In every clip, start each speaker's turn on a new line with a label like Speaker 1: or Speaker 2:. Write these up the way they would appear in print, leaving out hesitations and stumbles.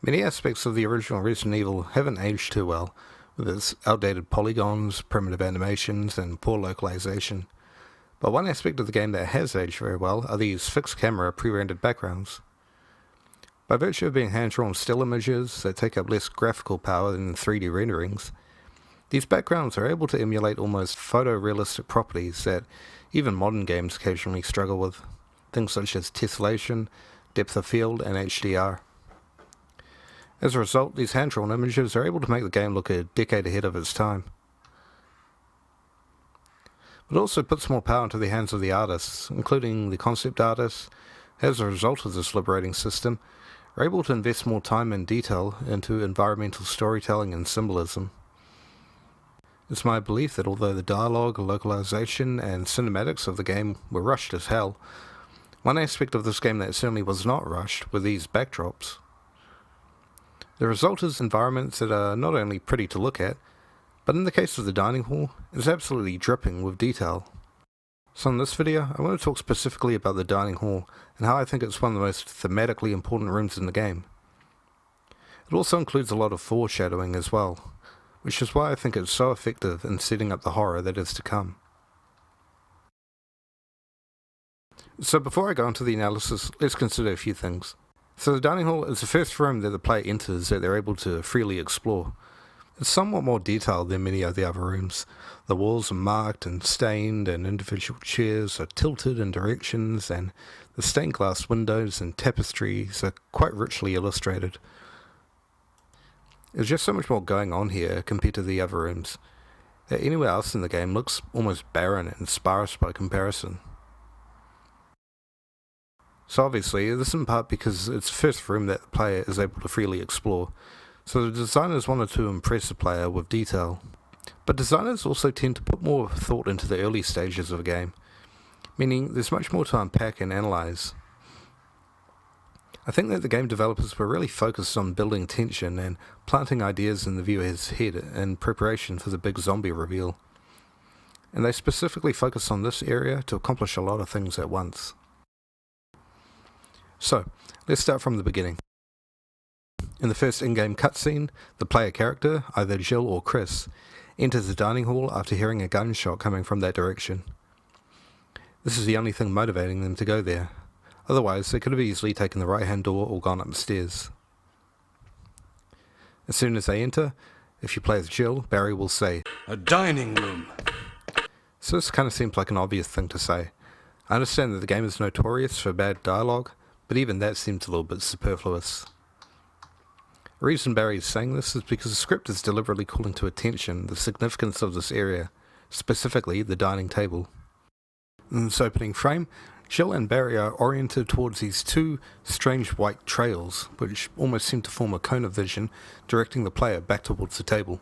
Speaker 1: Many aspects of the original Resident Evil haven't aged too well, with its outdated polygons, primitive animations, and poor localization. But one aspect of the game that has aged very well are these fixed camera pre-rendered backgrounds. By virtue of being hand-drawn still images that take up less graphical power than 3D renderings, these backgrounds are able to emulate almost photorealistic properties that even modern games occasionally struggle with, things such as tessellation, depth of field, and HDR. As a result, these hand-drawn images are able to make the game look a decade ahead of its time. It also puts more power into the hands of the artists, including the concept artists, as a result of this liberating system, are able to invest more time and detail into environmental storytelling and symbolism. It's my belief that although the dialogue, localization, and cinematics of the game were rushed as hell, one aspect of this game that certainly was not rushed were these backdrops. The result is environments that are not only pretty to look at, but in the case of the dining hall, is absolutely dripping with detail. So in this video, I want to talk specifically about the dining hall and how I think it's one of the most thematically important rooms in the game. It also includes a lot of foreshadowing as well, which is why I think it's so effective in setting up the horror that is to come. So before I go into the analysis, let's consider a few things. So the dining hall is the first room that the player enters that they're able to freely explore. It's somewhat more detailed than many of the other rooms. The walls are marked and stained, and individual chairs are tilted in directions, and the stained glass windows and tapestries are quite richly illustrated. There's just so much more going on here compared to the other rooms, that anywhere else in the game looks almost barren and sparse by comparison. So obviously, this is in part because it's the first room that the player is able to freely explore, so the designers wanted to impress the player with detail. But designers also tend to put more thought into the early stages of a game, meaning there's much more to unpack and analyze. I think that the game developers were really focused on building tension and planting ideas in the viewer's head in preparation for the big zombie reveal. And they specifically focused on this area to accomplish a lot of things at once. So, let's start from the beginning. In the first in-game cutscene, the player character, either Jill or Chris, enters the dining hall after hearing a gunshot coming from that direction. This is the only thing motivating them to go there. Otherwise, they could have easily taken the right-hand door or gone upstairs. As soon as they enter, if you play as Jill, Barry will say,
Speaker 2: "A dining room."
Speaker 1: So this kind of seems like an obvious thing to say. I understand that the game is notorious for bad dialogue, but even that seems a little bit superfluous. The reason Barry is saying this is because the script is deliberately calling to attention the significance of this area, specifically the dining table. In this opening frame, Jill and Barry are oriented towards these two strange white trails, which almost seem to form a cone of vision, directing the player back towards the table.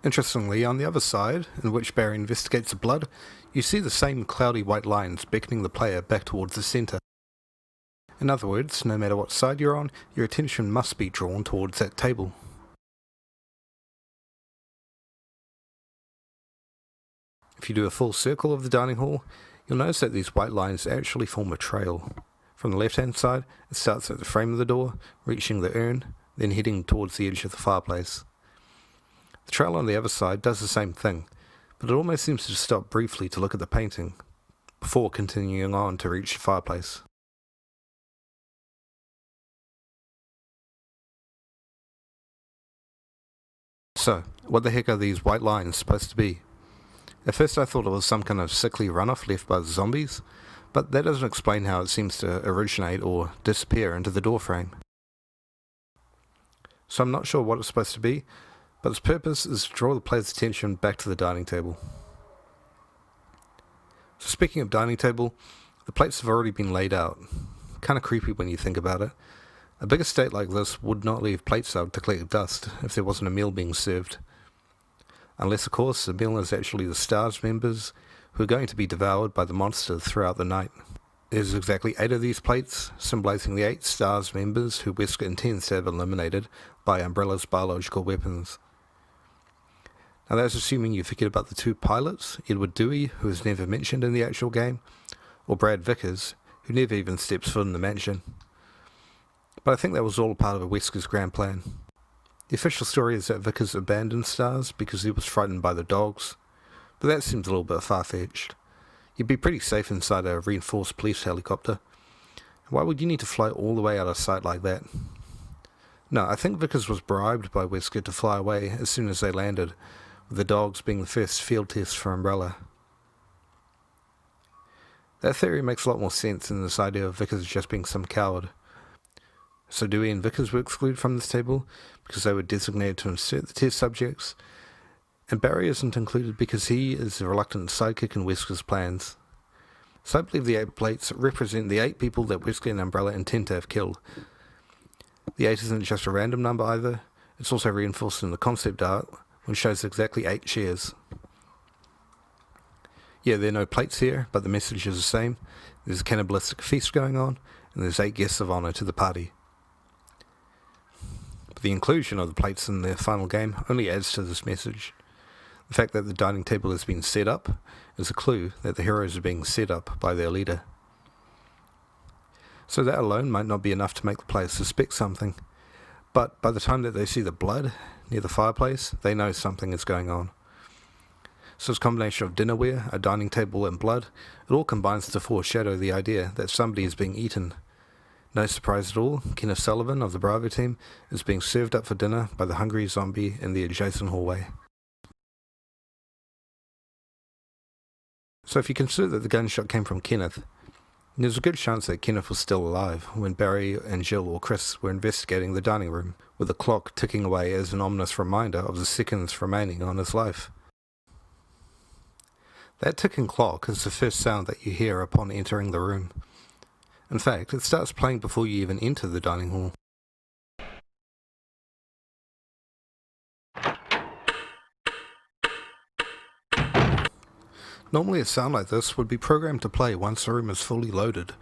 Speaker 1: Interestingly, on the other side, in which Barry investigates the blood, you see the same cloudy white lines beckoning the player back towards the centre. In other words, no matter what side you're on, your attention must be drawn towards that table. If you do a full circle of the dining hall, you'll notice that these white lines actually form a trail. From the left-hand side, it starts at the frame of the door, reaching the urn, then heading towards the edge of the fireplace. The trail on the other side does the same thing, but it almost seems to stop briefly to look at the painting, before continuing on to reach the fireplace. So, what the heck are these white lines supposed to be? At first I thought it was some kind of sickly runoff left by the zombies, but that doesn't explain how it seems to originate or disappear into the doorframe. So I'm not sure what it's supposed to be, but its purpose is to draw the player's attention back to the dining table. So speaking of dining table, the plates have already been laid out. Kinda creepy when you think about it. A big estate like this would not leave plates out to collect dust if there wasn't a meal being served. Unless, of course, the meal is actually the STARS members who are going to be devoured by the monster throughout the night. There's exactly 8 of these plates, symbolizing the 8 STARS members who Wesker intends to have eliminated by Umbrella's biological weapons. Now that's assuming you forget about the 2 pilots, Edward Dewey, who is never mentioned in the actual game, or Brad Vickers, who never even steps foot in the mansion. But I think that was all part of a Wesker's grand plan. The official story is that Vickers abandoned Stars because he was frightened by the dogs, but that seems a little bit far-fetched. You'd be pretty safe inside a reinforced police helicopter. Why would you need to fly all the way out of sight like that? No, I think Vickers was bribed by Wesker to fly away as soon as they landed, with the dogs being the first field test for Umbrella. That theory makes a lot more sense than this idea of Vickers just being some coward. So Dewey and Vickers were excluded from this table because they were designated to insert the test subjects, and Barry isn't included because he is a reluctant sidekick in Wesker's plans. So I believe the 8 plates represent the 8 people that Wesker and Umbrella intend to have killed. The 8 isn't just a random number either, it's also reinforced in the concept art, which shows exactly 8 shares. Yeah, there are no plates here, but the message is the same. There's a cannibalistic feast going on, and there's 8 guests of honour to the party. But the inclusion of the plates in the final game only adds to this message. The fact that the dining table has been set up is a clue that the heroes are being set up by their leader. So that alone might not be enough to make the players suspect something, but by the time that they see the blood near the fireplace, they know something is going on. So this combination of dinnerware, a dining table and blood, it all combines to foreshadow the idea that somebody is being eaten. No surprise at all, Kenneth Sullivan of the Bravo team is being served up for dinner by the hungry zombie in the adjacent hallway. So if you consider that the gunshot came from Kenneth, there's a good chance that Kenneth was still alive when Barry and Jill or Chris were investigating the dining room, with the clock ticking away as an ominous reminder of the seconds remaining on his life. That ticking clock is the first sound that you hear upon entering the room. In fact, it starts playing before you even enter the dining hall. Normally a sound like this would be programmed to play once the room is fully loaded,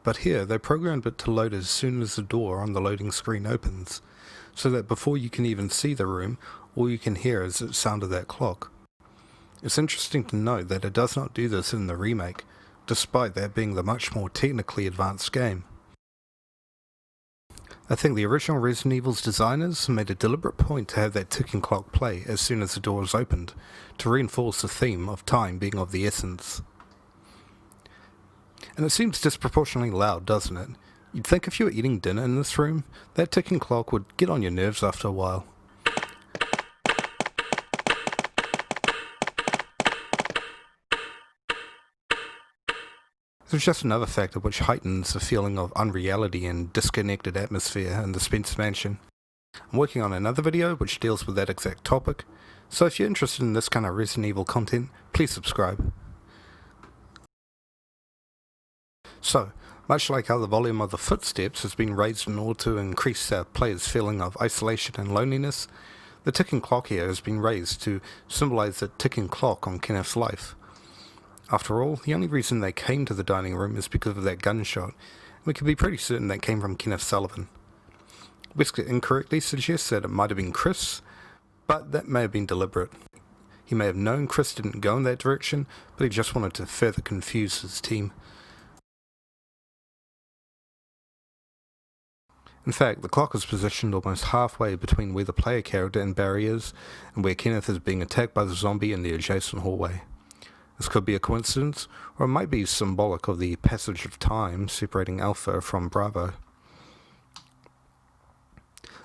Speaker 1: but here they programmed it to load as soon as the door on the loading screen opens, so that before you can even see the room, all you can hear is the sound of that clock. It's interesting to note that it does not do this in the remake, despite that being the much more technically advanced game. I think the original Resident Evil's designers made a deliberate point to have that ticking clock play as soon as the door is opened, to reinforce the theme of time being of the essence. And it seems disproportionately loud, doesn't it? You'd think if you were eating dinner in this room, that ticking clock would get on your nerves after a while. There's just another factor which heightens the feeling of unreality and disconnected atmosphere in the Spence Mansion. I'm working on another video which deals with that exact topic, so if you're interested in this kind of Resident Evil content, please subscribe. So, much like how the volume of the footsteps has been raised in order to increase our player's feeling of isolation and loneliness, the ticking clock here has been raised to symbolize the ticking clock on Kenneth's life. After all, the only reason they came to the dining room is because of that gunshot, and we can be pretty certain that came from Kenneth Sullivan. Wesker incorrectly suggests that it might have been Chris, but that may have been deliberate. He may have known Chris didn't go in that direction, but he just wanted to further confuse his team. In fact, the clock is positioned almost halfway between where the player character and Barry is, and where Kenneth is being attacked by the zombie in the adjacent hallway. This could be a coincidence, or it might be symbolic of the passage of time separating Alpha from Bravo.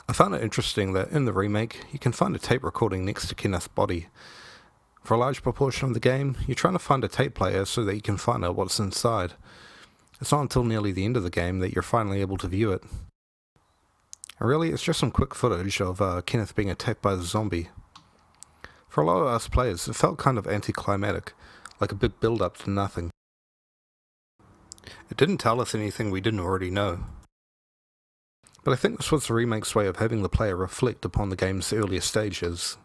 Speaker 1: I found it interesting that in the remake, you can find a tape recording next to Kenneth's body. For a large proportion of the game, you're trying to find a tape player so that you can find out what's inside. It's not until nearly the end of the game that you're finally able to view it. And really, it's just some quick footage of Kenneth being attacked by the zombie. For a lot of us players, it felt kind of anticlimactic, like a big build-up to nothing. It didn't tell us anything we didn't already know. But I think this was the remake's way of having the player reflect upon the game's earlier stages.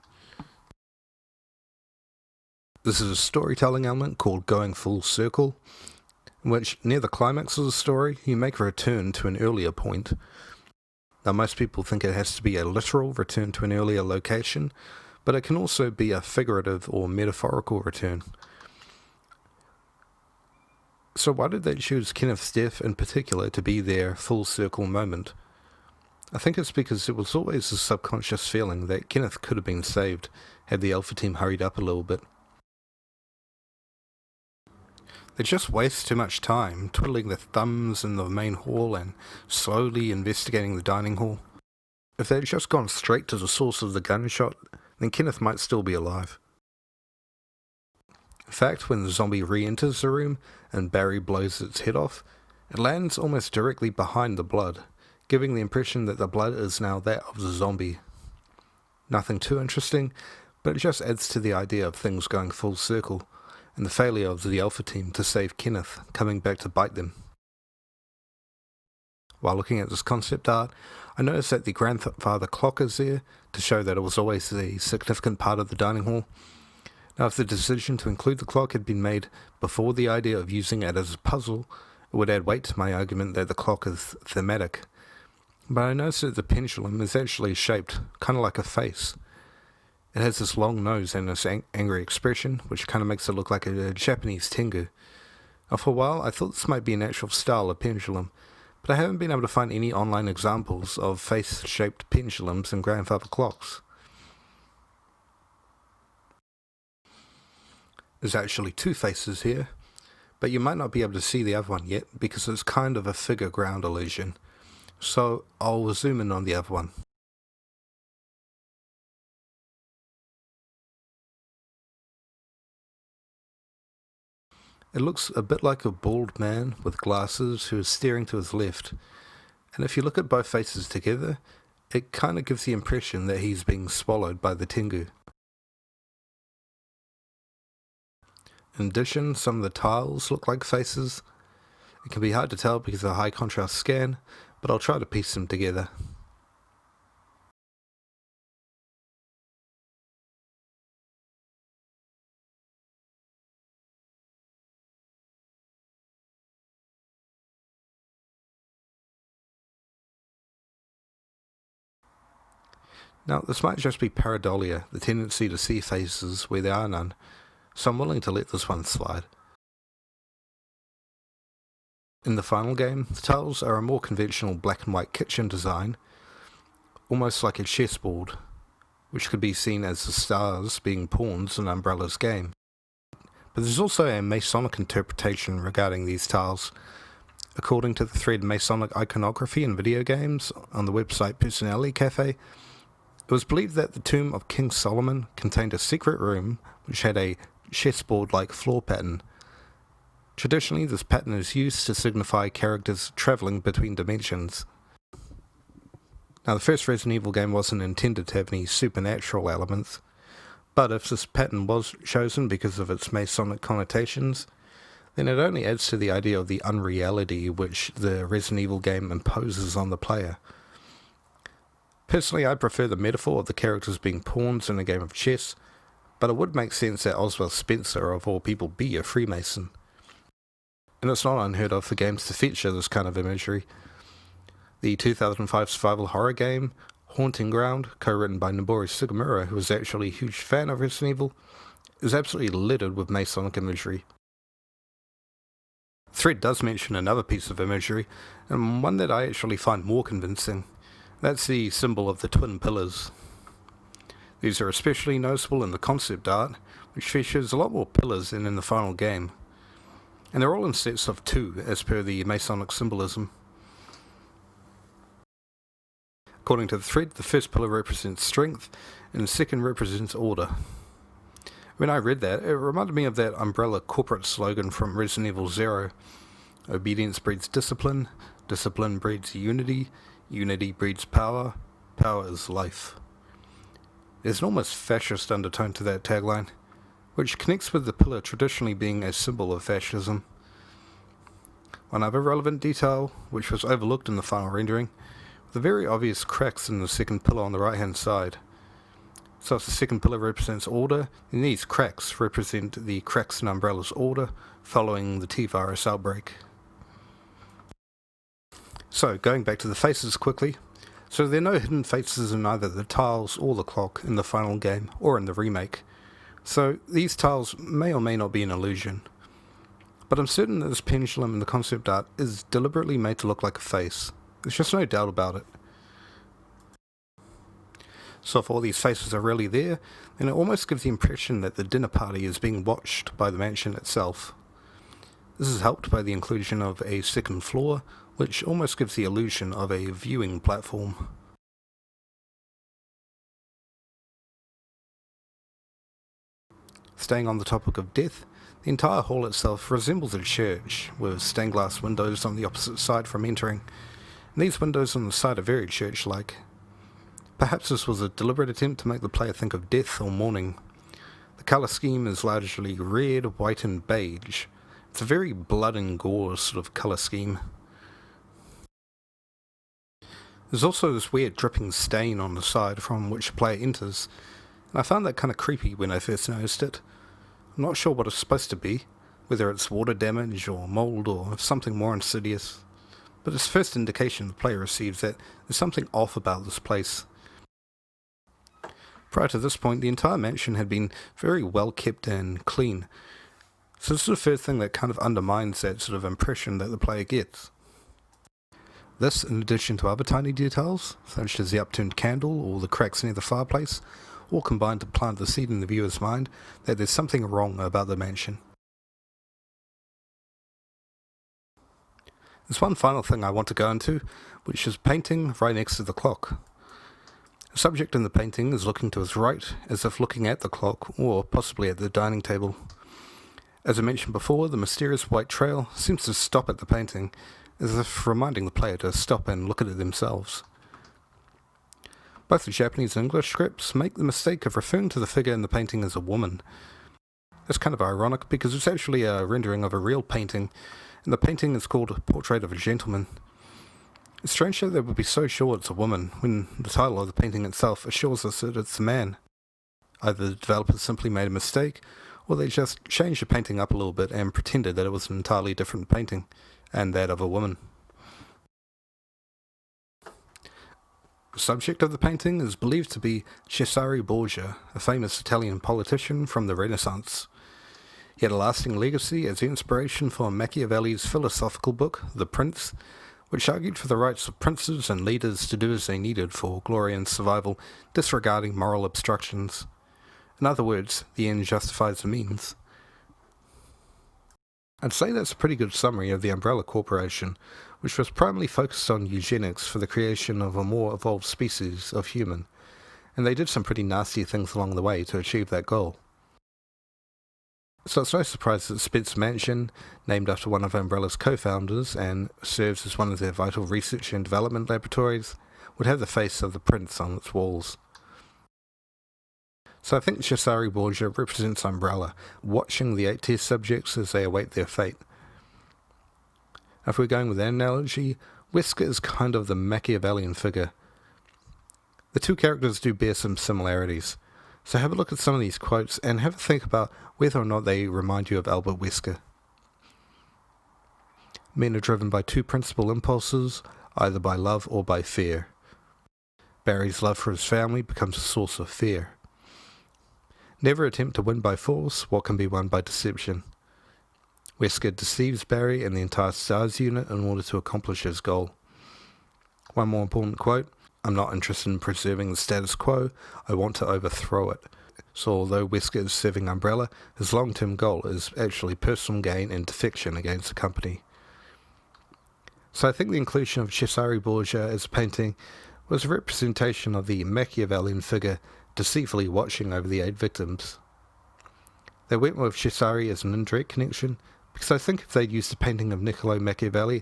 Speaker 1: This is a storytelling element called Going Full Circle, in which, near the climax of the story, you make a return to an earlier point. Now, most people think it has to be a literal return to an earlier location, but it can also be a figurative or metaphorical return. So why did they choose Kenneth's death in particular to be their full circle moment? I think it's because it was always a subconscious feeling that Kenneth could have been saved had the Alpha team hurried up a little bit. They just waste too much time twiddling their thumbs in the main hall and slowly investigating the dining hall. If they'd just gone straight to the source of the gunshot, then Kenneth might still be alive. In fact, when the zombie re-enters the room and Barry blows its head off, it lands almost directly behind the blood, giving the impression that the blood is now that of the zombie. Nothing too interesting, but it just adds to the idea of things going full circle, and the failure of the Alpha team to save Kenneth coming back to bite them. While looking at this concept art, I noticed that the grandfather clock is there to show that it was always a significant part of the dining hall. Now, if the decision to include the clock had been made before the idea of using it as a puzzle, it would add weight to my argument that the clock is thematic. But I noticed that the pendulum is actually shaped kind of like a face. It has this long nose and this angry expression, which kind of makes it look like a Japanese tengu. Now, for a while, I thought this might be an actual style of pendulum, but I haven't been able to find any online examples of face-shaped pendulums in grandfather clocks. There's actually two faces here, but you might not be able to see the other one yet because it's kind of a figure ground illusion. So I'll zoom in on the other one. It looks a bit like a bald man with glasses who is staring to his left, and if you look at both faces together, it kind of gives the impression that he's being swallowed by the tengu. In addition, some of the tiles look like faces. It can be hard to tell because of the high contrast scan, but I'll try to piece them together. Now, this might just be pareidolia, the tendency to see faces where there are none, so I'm willing to let this one slide. In the final game, the tiles are a more conventional black and white kitchen design, almost like a chessboard, which could be seen as the stars being pawns in Umbrella's game. But there's also a Masonic interpretation regarding these tiles. According to the thread Masonic Iconography in Video Games on the website Personality Cafe, it was believed that the tomb of King Solomon contained a secret room which had a chessboard-like floor pattern. Traditionally, this pattern is used to signify characters travelling between dimensions. Now, the first Resident Evil game wasn't intended to have any supernatural elements, but if this pattern was chosen because of its Masonic connotations, then it only adds to the idea of the unreality which the Resident Evil game imposes on the player. Personally, I prefer the metaphor of the characters being pawns in a game of chess, but it would make sense that Oswald Spencer, of all people, be a Freemason. And it's not unheard of for games to feature this kind of imagery. The 2005 survival horror game, Haunting Ground, co-written by Noboru Sugimura, who was actually a huge fan of Resident Evil, is absolutely littered with Masonic imagery. The thread does mention another piece of imagery, and one that I actually find more convincing. That's the symbol of the twin pillars. These are especially noticeable in the concept art, which features a lot more pillars than in the final game. And they're all in sets of 2, as per the Masonic symbolism. According to the thread, the first pillar represents strength, and the second represents order. When I read that, it reminded me of that Umbrella corporate slogan from Resident Evil 0. Obedience breeds discipline, discipline breeds unity, unity breeds power, power is life. There's an almost fascist undertone to that tagline, which connects with the pillar traditionally being a symbol of fascism. One other relevant detail, which was overlooked in the final rendering, the very obvious cracks in the second pillar on the right hand side. So if the second pillar represents order, then these cracks represent the cracks in Umbrella's order following the T-virus outbreak. So, going back to the faces quickly. So there are no hidden faces in either the tiles or the clock in the final game, or in the remake. So these tiles may or may not be an illusion. But I'm certain that this pendulum in the concept art is deliberately made to look like a face. There's just no doubt about it. So if all these faces are really there, then it almost gives the impression that the dinner party is being watched by the mansion itself. This is helped by the inclusion of a second floor, which almost gives the illusion of a viewing platform. Staying on the topic of death, the entire hall itself resembles a church, with stained glass windows on the opposite side from entering, and these windows on the side are very church-like. Perhaps this was a deliberate attempt to make the player think of death or mourning. The colour scheme is largely red, white and beige. It's a very blood and gore sort of colour scheme. There's also this weird dripping stain on the side from which the player enters, and I found that kind of creepy when I first noticed it. I'm not sure what it's supposed to be, whether it's water damage or mould or something more insidious, but it's the first indication the player receives that there's something off about this place. Prior to this point, the entire mansion had been very well kept and clean, so this is the first thing that kind of undermines that sort of impression that the player gets. This, in addition to other tiny details, such as the upturned candle or the cracks near the fireplace, all combine to plant the seed in the viewer's mind that there's something wrong about the mansion. There's one final thing I want to go into, which is painting right next to the clock. The subject in the painting is looking to his right, as if looking at the clock, or possibly at the dining table. As I mentioned before, the mysterious white trail seems to stop at the painting, as if reminding the player to stop and look at it themselves. Both the Japanese and English scripts make the mistake of referring to the figure in the painting as a woman. It's kind of ironic because it's actually a rendering of a real painting, and the painting is called Portrait of a Gentleman. It's strange that they would be so sure it's a woman, when the title of the painting itself assures us that it's a man. Either the developers simply made a mistake, or they just changed the painting up a little bit and pretended that it was an entirely different painting, and that of a woman. The subject of the painting is believed to be Cesare Borgia, a famous Italian politician from the Renaissance. He had a lasting legacy as the inspiration for Machiavelli's philosophical book, The Prince, which argued for the rights of princes and leaders to do as they needed for glory and survival, disregarding moral obstructions. In other words, the end justifies the means. I'd say that's a pretty good summary of the Umbrella Corporation, which was primarily focused on eugenics for the creation of a more evolved species of human, and they did some pretty nasty things along the way to achieve that goal. So it's no surprise that Spence Mansion, named after one of Umbrella's co-founders and serves as one of their vital research and development laboratories, would have the face of the prince on its walls. So I think Cesare Borgia represents Umbrella, watching the 8 test subjects as they await their fate. If we're going with that analogy, Wesker is kind of the Machiavellian figure. The two characters do bear some similarities, so have a look at some of these quotes and have a think about whether or not they remind you of Albert Wesker. Men are driven by two principal impulses, either by love or by fear. Barry's love for his family becomes a source of fear. Never attempt to win by force what can be won by deception. Wesker deceives Barry and the entire STARS unit in order to accomplish his goal. One more important quote, I'm not interested in preserving the status quo, I want to overthrow it. So although Wesker is serving Umbrella, his long-term goal is actually personal gain and defection against the company. So I think the inclusion of Cesare Borgia as a painting was a representation of the Machiavellian figure deceitfully watching over the 8 victims. They went with Cesare as an indirect connection, because I think if they'd used a painting of Niccolo Machiavelli,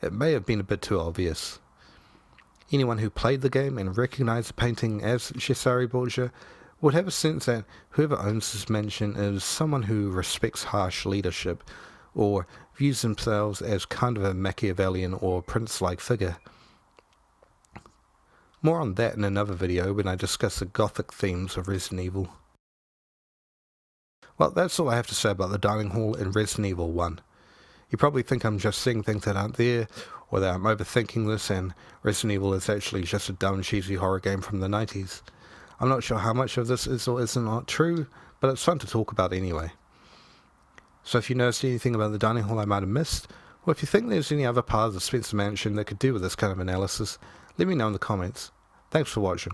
Speaker 1: it may have been a bit too obvious. Anyone who played the game and recognized the painting as Cesare Borgia would have a sense that whoever owns this mansion is someone who respects harsh leadership, or views themselves as kind of a Machiavellian or prince-like figure. More on that in another video when I discuss the gothic themes of Resident Evil. Well, that's all I have to say about the dining hall in Resident Evil 1. You probably think I'm just seeing things that aren't there, or that I'm overthinking this and Resident Evil is actually just a dumb cheesy horror game from the 90s. I'm not sure how much of this is or isn't not true, but it's fun to talk about anyway. So if you noticed anything about the dining hall I might have missed, or if you think there's any other part of the Spencer Mansion that could do with this kind of analysis, let me know in the comments. Thanks for watching.